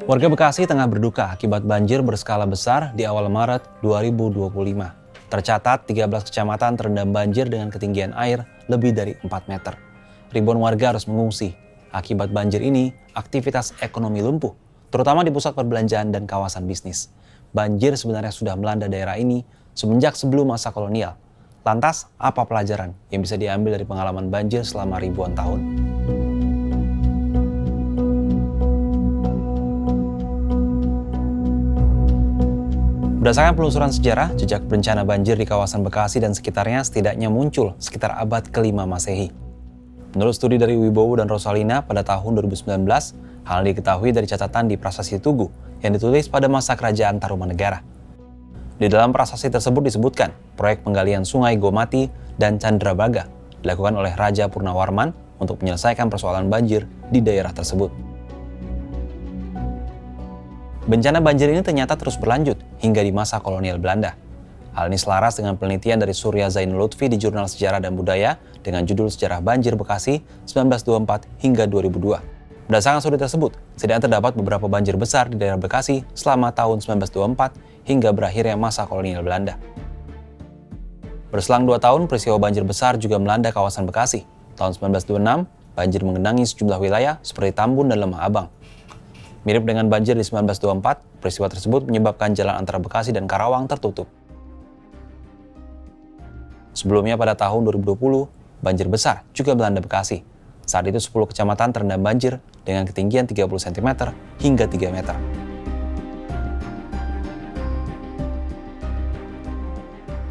Warga Bekasi tengah berduka akibat banjir berskala besar di awal Maret 2025. Tercatat 13 kecamatan terendam banjir dengan ketinggian air lebih dari 4 meter. Ribuan warga harus mengungsi. Akibat banjir ini, aktivitas ekonomi lumpuh, terutama di pusat perbelanjaan dan kawasan bisnis. Banjir sebenarnya sudah melanda daerah ini semenjak sebelum masa kolonial. Lantas, apa pelajaran yang bisa diambil dari pengalaman banjir selama ribuan tahun? Berdasarkan penelusuran sejarah, jejak bencana banjir di kawasan Bekasi dan sekitarnya setidaknya muncul sekitar abad ke-5 Masehi. Menurut studi dari Wibowo dan Rosalina pada tahun 2019, hal diketahui dari catatan di Prasasti Tugu yang ditulis pada masa kerajaan Tarumanegara. Di dalam prasasti tersebut disebutkan proyek penggalian sungai Gomati dan Candrabaga dilakukan oleh Raja Purnawarman untuk menyelesaikan persoalan banjir di daerah tersebut. Bencana banjir ini ternyata terus berlanjut hingga di masa kolonial Belanda. Hal ini selaras dengan penelitian dari Surya Zainul Lutfi di Jurnal Sejarah dan Budaya dengan judul Sejarah Banjir Bekasi 1924 hingga 2002. Berdasarkan studi tersebut, setidaknya terdapat beberapa banjir besar di daerah Bekasi selama tahun 1924 hingga berakhirnya masa kolonial Belanda. Berselang 2 tahun, peristiwa banjir besar juga melanda kawasan Bekasi. Tahun 1926, banjir mengenangi sejumlah wilayah seperti Tambun dan Lemah Abang. Mirip dengan banjir di 1924, peristiwa tersebut menyebabkan jalan antara Bekasi dan Karawang tertutup. Sebelumnya pada tahun 2020, banjir besar juga melanda Bekasi. Saat itu 10 kecamatan terendam banjir dengan ketinggian 30 cm hingga 3 meter.